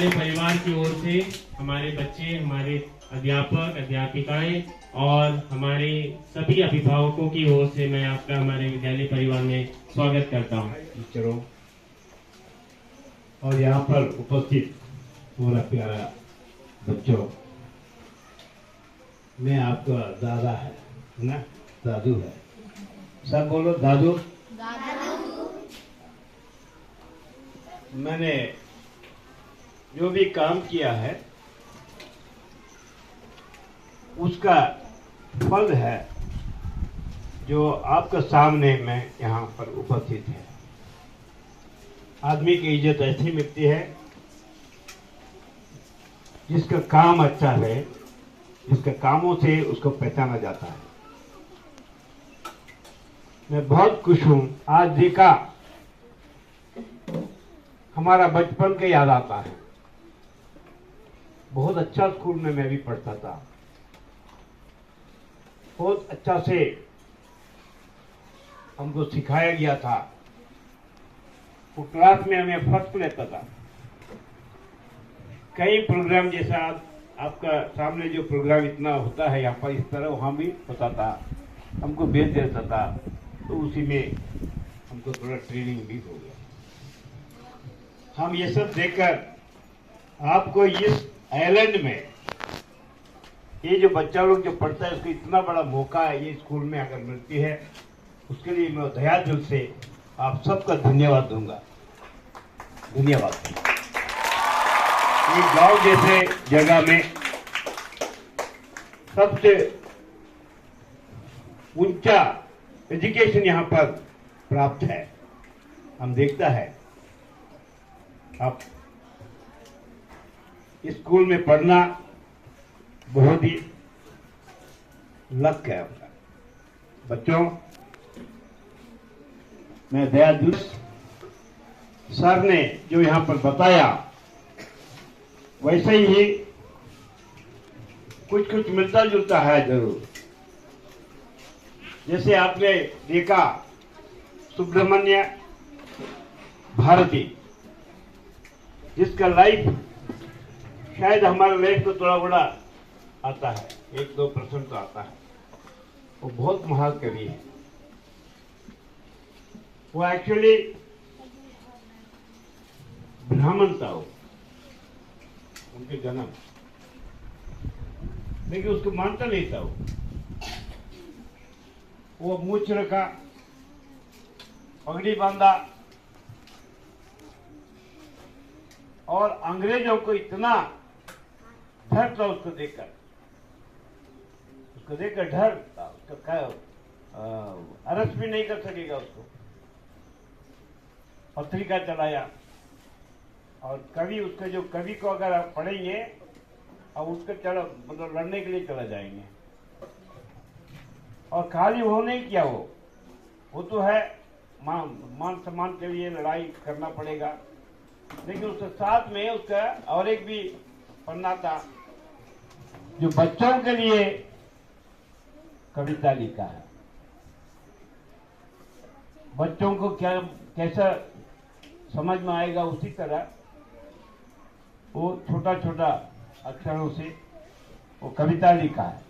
विद्यालय परिवार की ओर से हमारे बच्चे, हमारे अध्यापक, अध्यापिकाएं और हमारे सभी अभिभावकों की ओर से मैं आपका हमारे विद्यालय परिवार में स्वागत करता हूं। टीचरों और यहाँ पर उपस्थित पूरा प्यारा बच्चों, मैं आपका दादा है ना, दादू है, सब बोलो दादू। मैंने जो भी काम किया है उसका फल है जो आपके सामने मैं यहाँ पर उपस्थित है। आदमी की इज्जत ऐसी मिलती है जिसका काम अच्छा है, जिसके कामों से उसको पहचाना जाता है। मैं बहुत खुश हूं, आज देखा हमारा बचपन के याद आता है। बहुत अच्छा स्कूल में मैं भी पढ़ता था, बहुत अच्छा से हमको सिखाया गया था। वो क्लास में हमें फर्स्ट लेता था। कई प्रोग्राम जैसा आपका सामने जो प्रोग्राम इतना होता है यहाँ पर, इस तरह वहाँ भी होता था, हमको भेज देता था, तो उसी में हमको थोड़ा ट्रेनिंग भी हो गया। हम ये सब देखकर आपको इस आइलैंड में ये जो बच्चा लोग जो पढ़ता है उसको इतना बड़ा मौका है ये स्कूल में अगर मिलती है, उसके लिए मैं तहे दिल से आप सबका धन्यवाद दूंगा। धन्यवाद। ये गांव जैसे जगह में सबसे ऊंचा एजुकेशन यहाँ पर प्राप्त है। हम देखता है आप स्कूल में पढ़ना बहुत ही लक है आपका। बच्चों, मैं दयादुल सर ने जो यहाँ पर बताया वैसे ही कुछ कुछ मिलता जुलता है जरूर। जैसे आपने देखा सुब्रमण्य भारती, जिसका लाइफ शायद हमारे लाइफ को थोड़ा बड़ा आता है, 1-2% तो आता है। वो बहुत महान कवि है। वो एक्चुअली ब्राह्मण था, वो उनके जन्म, लेकिन उसको मानता नहीं था। वो मूछ रखा, पगड़ी बांधा और अंग्रेजों को इतना डर था उसको देखकर डर था। उसका अरेस्ट भी नहीं कर सकेगा उसको। पत्रिका चलाया और कवि, उसके जो कवि को अगर आप पढ़ेंगे और उसको चलो मतलब लड़ने के लिए चला जाएंगे। और खाली वो नहीं किया, वो तो है मान सम्मान के लिए लड़ाई करना पड़ेगा, लेकिन उसके साथ में उसका और एक भी पन्ना था जो बच्चों के लिए कविता लिखा है। बच्चों को क्या कैसा समझ में आएगा, उसी तरह वो छोटा छोटा अक्षरों से वो कविता लिखा है।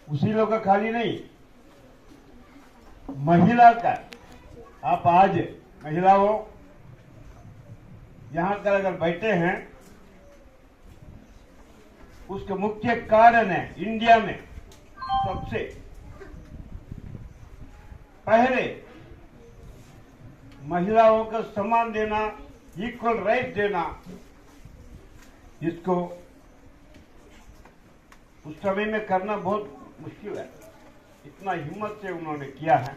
उसी लोग का खाली नहीं, महिला का। आप आज महिलाओं यहां पर अगर बैठे हैं, उसका मुख्य कारण है इंडिया में सबसे पहले महिलाओं को सम्मान देना, इक्वल राइट देना, जिसको उस समय में करना बहुत मुश्किल है। इतना हिम्मत से उन्होंने किया है।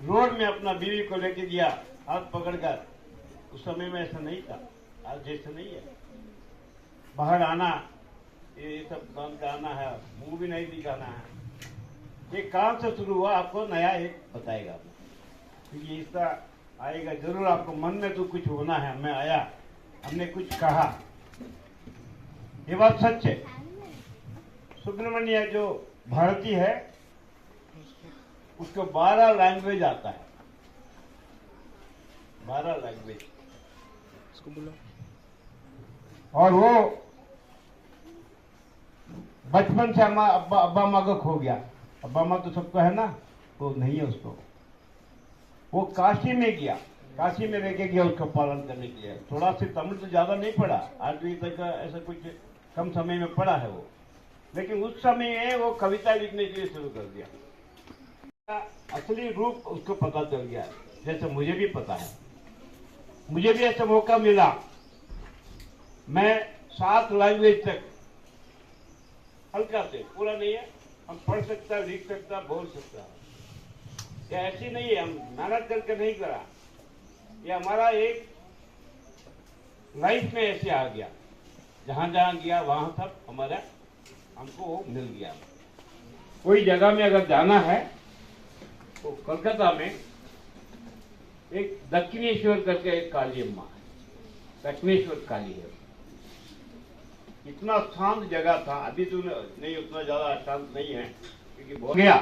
रोड में अपना बीवी को लेके गया हाथ पकड़कर। उस समय में ऐसा नहीं था, आज जैसा नहीं है। बाहर आना, ये सब बंद करना है, मुंह भी नहीं दिखाना है। ये काम से शुरू हुआ, आपको नया एक बताएगा, क्योंकि इसका आएगा जरूर। आपको मन में तो कुछ होना है, मैं आया, हमने कुछ कहा, ये बात सच है। सुब्रमण्य जो भारती है, उसको 12 लैंग्वेज आता है, 12 लैंग्वेज। और वो बचपन से अब्बा अम्मा को खो गया। अब्बा अम्मा तो सबको है ना, वो नहीं है उसको। वो काशी में गया, काशी में लेके गया उसको पालन करने के लिए। थोड़ा सी तमिल तो ज्यादा नहीं पढ़ा, 8वीं तक ऐसा कुछ कम समय में पढ़ा है वो, लेकिन उस समय में वो कविता लिखने के लिए शुरू कर दिया। असली रूप उसको पता चल गया, जैसे मुझे भी पता है। मुझे भी ऐसा मौका मिला, मैं 7 लैंग्वेज तक हल्का से, पूरा नहीं है, हम पढ़ सकता, लिख सकता, बोल सकता। ये ऐसी नहीं है, हम मेहनत करके नहीं करा, ये हमारा एक लाइफ में ऐसे आ गया। जहां जहां गया वहां सब हमारा हमको वो मिल गया। कोई जगह में अगर जाना है तो कोलकाता में एक दक्षिणेश्वर करके एक काली अम्मा है, दक्षिणेश्वर काली है। इतना शांत जगह था, अभी तो नहीं, उतना ज्यादा शांत नहीं है क्योंकि बहुत गया।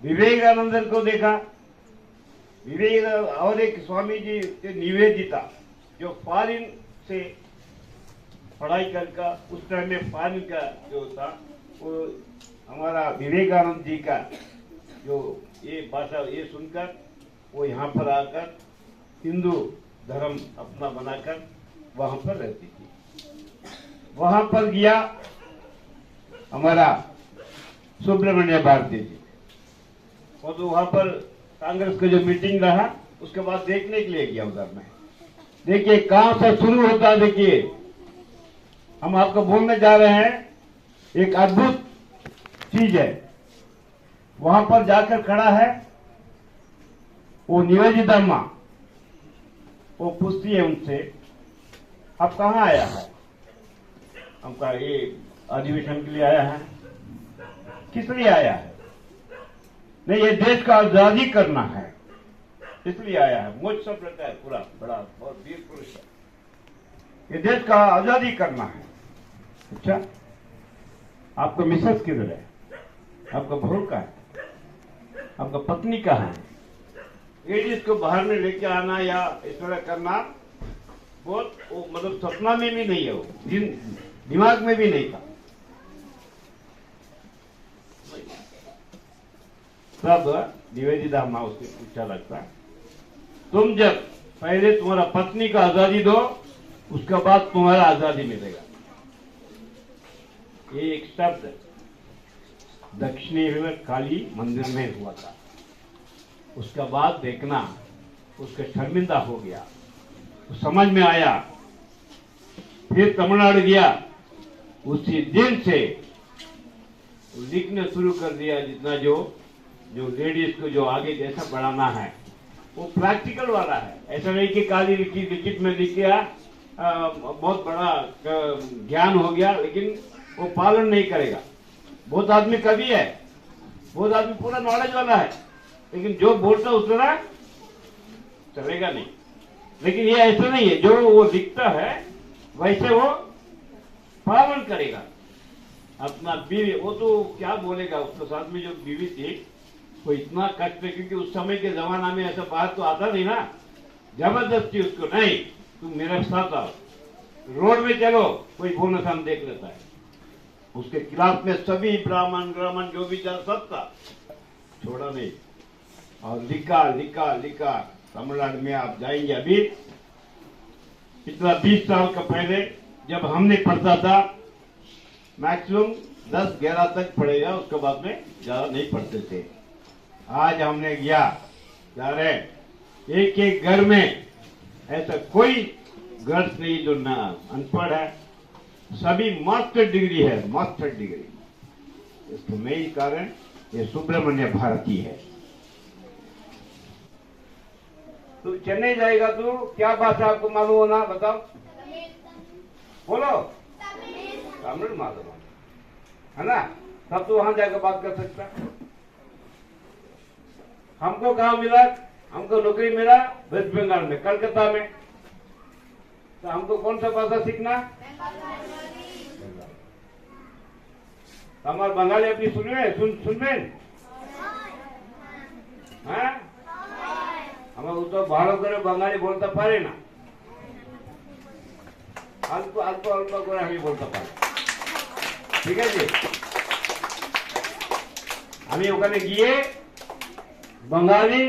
विवेकानंद को देखा, विवेकानंद और एक स्वामी जी के निवेदिता, जो फॉरेन से पढ़ाई करके उस टाइम में फॉरेन का जो था, वो हमारा विवेकानंद जी का जो ये भाषा ये सुनकर वो यहाँ पर आकर हिंदू धर्म अपना बनाकर वहां पर रहती थी। वहां पर गया हमारा सुब्रमण्य भारती जी, और तो वहां पर कांग्रेस का जो मीटिंग रहा उसके बाद देखने के लिए गया उधर में। देखिए कहां से शुरू होता है, देखिए हम आपको बोलने जा रहे हैं, एक अद्भुत चीज है। वहां पर जाकर खड़ा है वो निवेदिता मां, वो पूछती है उनसे, आप कहाँ आया है? हम कहा ये अधिवेशन के लिए आया है। किस लिए आया है? नहीं, ये देश का आजादी करना है, इसलिए आया है। मुझ सब रहता है, पूरा बड़ा बहुत वीर पुरुष है, ये देश का आजादी करना है। अच्छा, आपका मिसेस किधर है? आपका बहू का है? आपका पत्नी कहाँ है? लेडीज को बाहर में लेके आना या इस तरह करना बहुत वो मतलब सपना में भी नहीं है, वो दिमाग में भी नहीं था। तब निवेदिता माँ उससे पूछा लगता, तुम जब पहले तुम्हारा पत्नी को आजादी दो, उसके बाद तुम्हारा आजादी मिलेगा। ये एक शब्द दक्षिणेश्वर काली मंदिर में हुआ था। उसका बाद देखना उसका शर्मिंदा हो गया, तो समझ में आया, फिर तमिलनाडु गया। उसी दिन से लिखना शुरू कर दिया, जितना जो लेडीज को जो आगे जैसा बढ़ाना है वो प्रैक्टिकल वाला है। ऐसा नहीं कि काली लिखित में लिख गया, बहुत बड़ा ज्ञान हो गया, लेकिन वो पालन नहीं करेगा। बहुत आदमी कवि है, बहुत आदमी पूरा नॉलेज वाला है, लेकिन जो बोलता उतना चलेगा नहीं। लेकिन ये ऐसा नहीं है, जो वो लिखता है वैसे वो पालन करेगा। अपना बीवी, वो तो क्या बोलेगा, उसके साथ में जो बीवी थी वो इतना कष्ट, क्योंकि उस समय के जमाना में ऐसा बात तो आता नहीं ना, जबरदस्ती उसको, नहीं तुम मेरे साथ आओ, रोड में चलो, कोई बोनस हम देख लेता है। उसके खिलाफ में सभी ब्राह्मण ग्राह्मण जो भी सब था, छोड़ा नहीं, और लिखा लिखा लिखा। तमिलनाडु में आप जाएंगे, अभी पिछला 20 साल का पहले जब हमने पढ़ता था, मैक्सिमम 10-11 तक पढ़ेगा, उसके बाद में ज्यादा नहीं पढ़ते थे। आज हमने गया जा रहे, एक एक घर में ऐसा कोई घर नहीं जो ना अनपढ़ है, सभी मास्टर डिग्री है, मास्टर डिग्री। इसको मेन कारण ये सुब्रमण्य भारती है। तो चेन्नई जाएगा तो क्या भाषा आपको मालूम होना, बताओ, बोलो। तमिल मालूम है ना, तब तो वहां जाकर बात कर सकता। हमको कहा मिला, हमको नौकरी मिला वेस्ट बंगाल में, कलकत्ता में। तो हमको कौन सा भाषा सीखना? हमारे बंगाली अपनी सुनवे सुनवे हमारे तो भाड़ो करे बंगाली बोलता पारे ना, अल्प अल्प अल्प করে আমি বলতে পারি। ঠিক আছে, আমি ওখানে গিয়ে বাঙালি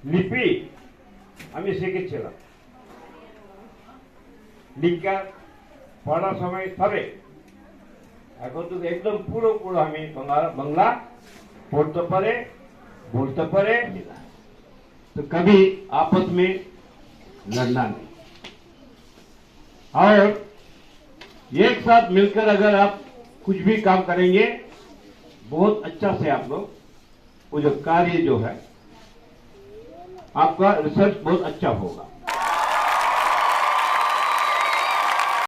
লিপি আমি শিখেছিলাম, লিখা পড়ার সময় সবে এখন তো একদম পুরো পুরো আমি বাংলা पढ़ते पड़े बोलते पड़े, तो कभी आपस में लड़ना नहीं। और एक साथ मिलकर अगर आप कुछ भी काम करेंगे बहुत अच्छा से आप लोग वो जो कार्य जो है आपका रिसर्च बहुत अच्छा होगा।